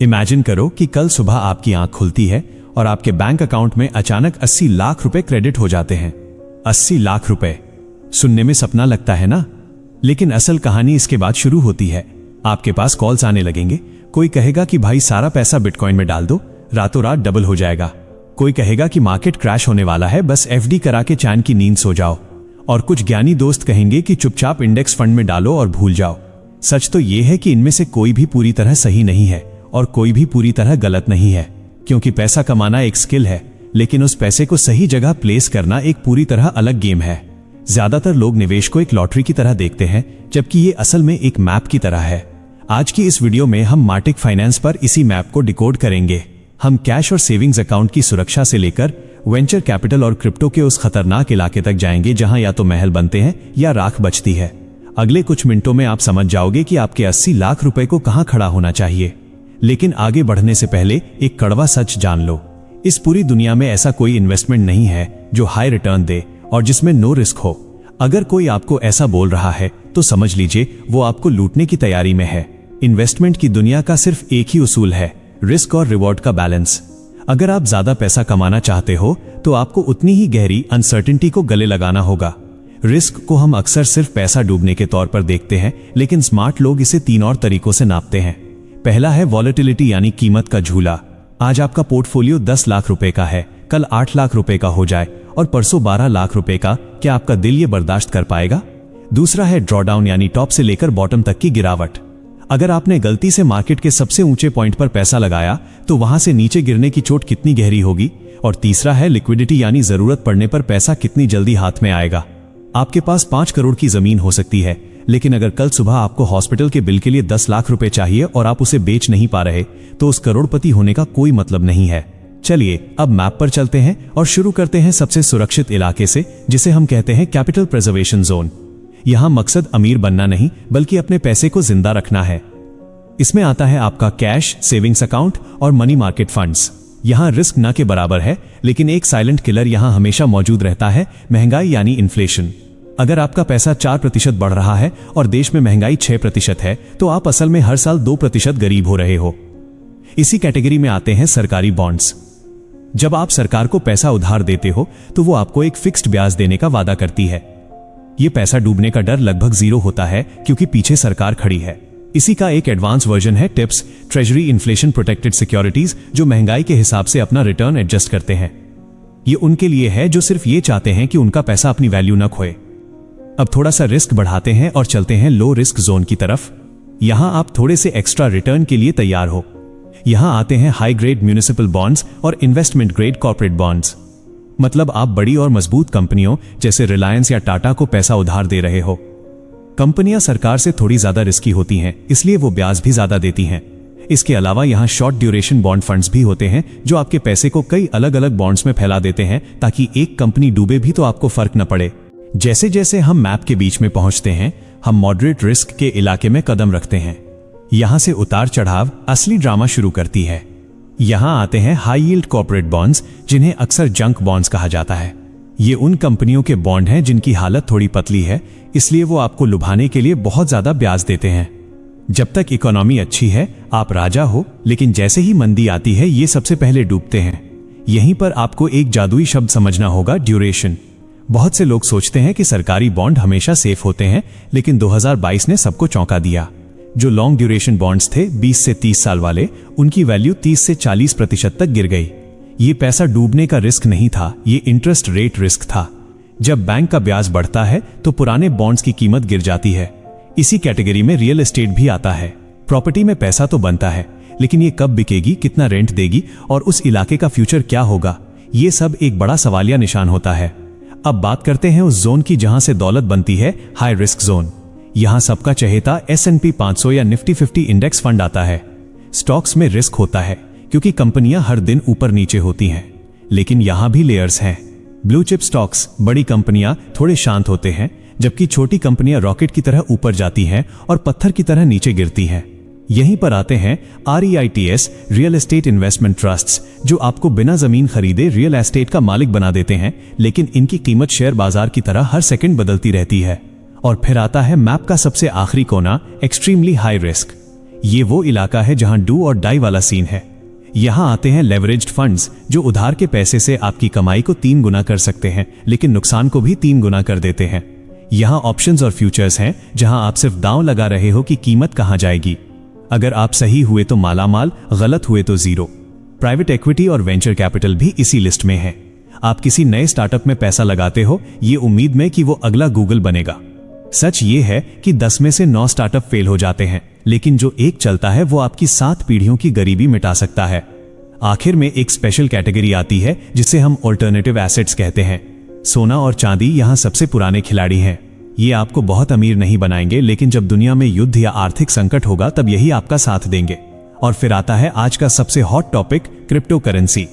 Imagine करो कि कल सुबह आपकी आंख खुलती है और आपके बैंक अकाउंट में अचानक 80 लाख रुपए क्रेडिट हो जाते हैं। 80 लाख रुपए सुनने में सपना लगता है ना, लेकिन असल कहानी इसके बाद शुरू होती है। आपके पास कॉल्स आने लगेंगे। कोई कहेगा कि भाई सारा पैसा बिटकॉइन में डाल दो, रातों रात डबल हो जाएगा। कोई कहेगा कि मार्केट क्रैश होने वाला है, बस एफडी करा के चैन की नींद सो जाओ। और कुछ ज्ञानी दोस्त कहेंगे कि चुपचाप इंडेक्स फंड में डालो और भूल जाओ। सच तो यह है कि इनमें से कोई भी पूरी तरह सही नहीं है और कोई भी पूरी तरह गलत नहीं है, क्योंकि पैसा कमाना एक स्किल है, लेकिन उस पैसे को सही जगह प्लेस करना एक पूरी तरह अलग गेम है। ज्यादातर लोग निवेश को एक लॉटरी की तरह देखते हैं, जबकि ये असल में एक मैप की तरह है। आज की इस वीडियो में हम मार्टिक फाइनेंस पर इसी मैप को डिकोड करेंगे। हम कैश और सेविंग्स अकाउंट की सुरक्षा से लेकर वेंचर कैपिटल और क्रिप्टो के उस खतरनाक इलाके तक जाएंगे जहां या तो महल बनते हैं या राख बचती है। अगले कुछ मिनटों में आप समझ जाओगे कि आपके 80 लाख रुपए को कहां खड़ा होना चाहिए। लेकिन आगे बढ़ने से पहले एक कड़वा सच जान लो। इस पूरी दुनिया में ऐसा कोई इन्वेस्टमेंट नहीं है जो हाई रिटर्न दे और जिसमें नो रिस्क हो। अगर कोई आपको ऐसा बोल रहा है तो समझ लीजिए वो आपको लूटने की तैयारी में है। इन्वेस्टमेंट की दुनिया का सिर्फ एक ही उसूल है, रिस्क और रिवॉर्ड का बैलेंस। अगर आप ज्यादा पैसा कमाना चाहते हो तो आपको उतनी ही गहरी अनसर्टेनिटी को गले लगाना होगा। रिस्क को हम अक्सर सिर्फ पैसा डूबने के तौर पर देखते हैं, लेकिन स्मार्ट लोग इसे 3 और तरीकों से नापते हैं। पहला है वॉलेटिलिटी यानी कीमत का झूला। आज आपका पोर्टफोलियो 10 लाख रुपए का है, कल 8 लाख रुपए का हो जाए और परसों 12 लाख रुपए का, क्या आपका दिल ये बर्दाश्त कर पाएगा? दूसरा है ड्रॉडाउन यानी टॉप से लेकर बॉटम तक की गिरावट। अगर आपने गलती से मार्केट के सबसे ऊंचे पॉइंट पर पैसा लगाया तो वहां से नीचे गिरने की चोट कितनी गहरी होगी। और तीसरा है लिक्विडिटी यानी जरूरत पड़ने पर पैसा कितनी जल्दी हाथ में आएगा। आपके पास 5 करोड़ की जमीन हो सकती है, लेकिन अगर कल सुबह आपको हॉस्पिटल के बिल के लिए 10 लाख रुपए चाहिए और आप उसे बेच नहीं पा रहे तो उस करोड़पति होने का कोई मतलब नहीं है। चलिए अब मैप पर चलते हैं और शुरू करते हैं सबसे सुरक्षित इलाके से, जिसे हम कहते हैं कैपिटल प्रिजर्वेशन जोन। यहां मकसद अमीर बनना नहीं बल्कि अपने पैसे को जिंदा रखना है। इसमें आता है आपका कैश, सेविंग्स अकाउंट और मनी मार्केट फंड्स। यहां रिस्क न के बराबर है, लेकिन एक साइलेंट किलर यहां हमेशा मौजूद रहता है, महंगाई यानी इन्फ्लेशन। अगर आपका पैसा 4% बढ़ रहा है और देश में महंगाई 6% है तो आप असल में हर साल 2% गरीब हो रहे हो। इसी कैटेगरी में आते हैं सरकारी बॉन्ड्स। जब आप सरकार को पैसा उधार देते हो तो वो आपको एक फिक्स्ड ब्याज देने का वादा करती है। ये पैसा डूबने का डर लगभग 0 होता है क्योंकि पीछे सरकार खड़ी है। इसी का एक एडवांस वर्जन है tips, treasury inflation protected securities, जो महंगाई के हिसाब से अपना रिटर्न एडजस्ट करते हैं। ये उनके लिए है जो सिर्फ ये चाहते हैं कि उनका पैसा अपनी वैल्यू न खोए। अब थोड़ा सा रिस्क बढ़ाते हैं और चलते हैं लो रिस्क जोन की तरफ। यहां आप थोड़े से एक्स्ट्रा रिटर्न के लिए तैयार हो। यहां आते हैं हाई ग्रेड म्यूनिसिपल बॉन्ड्स और इन्वेस्टमेंट ग्रेड कॉर्पोरेट बॉन्ड्स। मतलब आप बड़ी और मजबूत कंपनियों जैसे रिलायंस या टाटा को पैसा उधार दे रहे हो। कंपनियां सरकार से थोड़ी ज्यादा रिस्की होती हैं, इसलिए वो ब्याज भी ज्यादा देती हैं। इसके अलावा यहां शॉर्ट ड्यूरेशन बॉन्ड फंड्स भी होते हैं जो आपके पैसे को कई अलग अलग बॉन्ड्स में फैला देते हैं ताकि एक कंपनी डूबे भी तो आपको फर्क न पड़े। जैसे जैसे हम मैप के बीच में पहुंचते हैं, हम मॉडरेट रिस्क के इलाके में कदम रखते हैं। यहां से उतार चढ़ाव असली ड्रामा शुरू करती है। यहां आते हैं हाई यील्ड कॉर्पोरेट बॉन्ड्स, जिन्हें अक्सर जंक बॉन्ड्स कहा जाता है। ये उन कंपनियों के बॉन्ड हैं जिनकी हालत थोड़ी पतली है, इसलिए वो आपको लुभाने के लिए बहुत ज्यादा ब्याज देते हैं। जब तक इकोनॉमी अच्छी है आप राजा हो, लेकिन जैसे ही मंदी आती है ये सबसे पहले डूबते हैं। यहीं पर आपको एक जादुई शब्द समझना होगा, ड्यूरेशन। बहुत से लोग सोचते हैं कि सरकारी बॉन्ड हमेशा सेफ होते हैं, लेकिन 2022 ने सबको चौंका दिया। जो लॉन्ग ड्यूरेशन बॉन्ड्स थे 20 से 30 साल वाले, उनकी वैल्यू 30 से 40% तक गिर गई। ये पैसा डूबने का रिस्क नहीं था, ये इंटरेस्ट रेट रिस्क था। जब बैंक का ब्याज बढ़ता है तो पुराने बॉन्ड्स की कीमत गिर जाती है। इसी कैटेगरी में रियल एस्टेट भी आता है। प्रॉपर्टी में पैसा तो बनता है, लेकिन ये कब बिकेगी, कितना रेंट देगी और उस इलाके का फ्यूचर क्या होगा, ये सब एक बड़ा सवालिया निशान होता है। अब बात करते हैं उस जोन की जहां से दौलत बनती है, हाई रिस्क जोन। यहां सबका चहेता S&P 500 या निफ्टी 50 इंडेक्स फंड आता है। स्टॉक्स में रिस्क होता है क्योंकि कंपनियां हर दिन ऊपर नीचे होती हैं, लेकिन यहां भी लेयर्स हैं। ब्लू चिप स्टॉक्स, बड़ी कंपनियां थोड़े शांत होते हैं, जबकि छोटी कंपनियां रॉकेट की तरह ऊपर जाती हैं और पत्थर की तरह नीचे गिरती हैं। यहीं पर आते हैं REITs, real estate investment trusts, जो आपको बिना जमीन खरीदे रियल एस्टेट का मालिक बना देते हैं, लेकिन इनकी कीमत शेयर बाजार की तरह हर सेकंड बदलती रहती है। और फिर आता है मैप का सबसे आखिरी कोना, एक्सट्रीमली हाई रिस्क। ये वो इलाका है जहां डू और डाई वाला सीन है। यहां आते हैं लेवरेज्ड फंड्स, जो उधार के पैसे से आपकी कमाई को 3 गुना कर सकते हैं, लेकिन नुकसान को भी 3 गुना कर देते हैं। यहां ऑप्शंस और फ्यूचर्स हैं, जहां आप सिर्फ दांव लगा रहे हो कि कीमत कहां जाएगी। अगर आप सही हुए तो मालामाल, गलत हुए तो जीरो। प्राइवेट इक्विटी और वेंचर कैपिटल भी इसी लिस्ट में है। आप किसी नए स्टार्टअप में पैसा लगाते हो ये उम्मीद में कि वो अगला गूगल बनेगा। सच ये है कि 10 में से 9 स्टार्टअप फेल हो जाते हैं, लेकिन जो एक चलता है वो आपकी 7 पीढ़ियों की गरीबी मिटा सकता है। आखिर में एक स्पेशल कैटेगरी आती है जिसे हम ऑल्टरनेटिव एसेट्स कहते हैं। सोना और चांदी यहां सबसे पुराने खिलाड़ी हैं। ये आपको बहुत अमीर नहीं बनाएंगे, लेकिन जब दुनिया में युद्ध या आर्थिक संकट होगा तब यही आपका साथ देंगे। और फिर आता है आज का सबसे हॉट टॉपिक, क्रिप्टो करेंसी।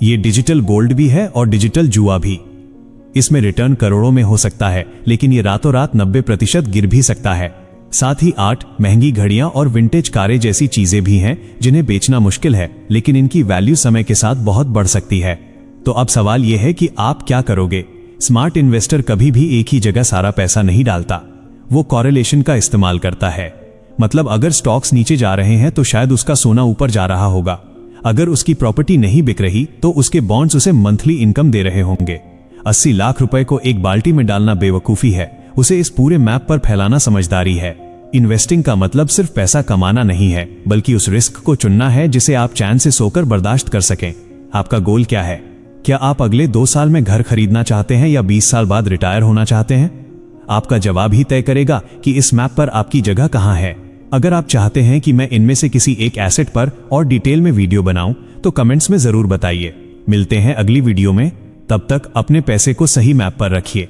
ये डिजिटल गोल्ड भी है और डिजिटल जुआ भी। इसमें रिटर्न करोड़ों में हो सकता है, लेकिन ये रातों रात 90% गिर भी सकता है। साथ ही आर्ट, महंगी घड़ियां और विंटेज कारें जैसी चीजें भी हैं जिन्हें बेचना मुश्किल है, लेकिन इनकी वैल्यू समय के साथ बहुत बढ़ सकती है। तो अब सवाल यह है कि आप क्या करोगे? स्मार्ट इन्वेस्टर कभी भी एक ही जगह सारा पैसा नहीं डालता, वो कॉरेलेशन का इस्तेमाल करता है। मतलब अगर स्टॉक्स नीचे जा रहे हैं तो शायद उसका सोना ऊपर जा रहा होगा। अगर उसकी प्रॉपर्टी नहीं बिक रही तो उसके बॉन्ड्स उसे मंथली इनकम दे रहे होंगे। 80 लाख रुपए को एक बाल्टी में डालना बेवकूफी है, उसे इस पूरे मैप पर फैलाना समझदारी है। इन्वेस्टिंग का मतलब सिर्फ पैसा कमाना नहीं है, बल्कि उस रिस्क को चुनना है जिसे आप चैन से सोकर बर्दाश्त कर सकें। आपका गोल क्या है? क्या आप अगले 2 साल में घर खरीदना चाहते हैं या 20 साल बाद रिटायर होना चाहते हैं? आपका जवाब ही तय करेगा कि इस मैप पर आपकी जगह कहां है। अगर आप चाहते हैं कि मैं इनमें से किसी एक एसेट पर और डिटेल में वीडियो बनाऊं तो कमेंट्स में जरूर बताइए। मिलते हैं अगली वीडियो में, तब तक अपने पैसे को सही मैप पर रखिए।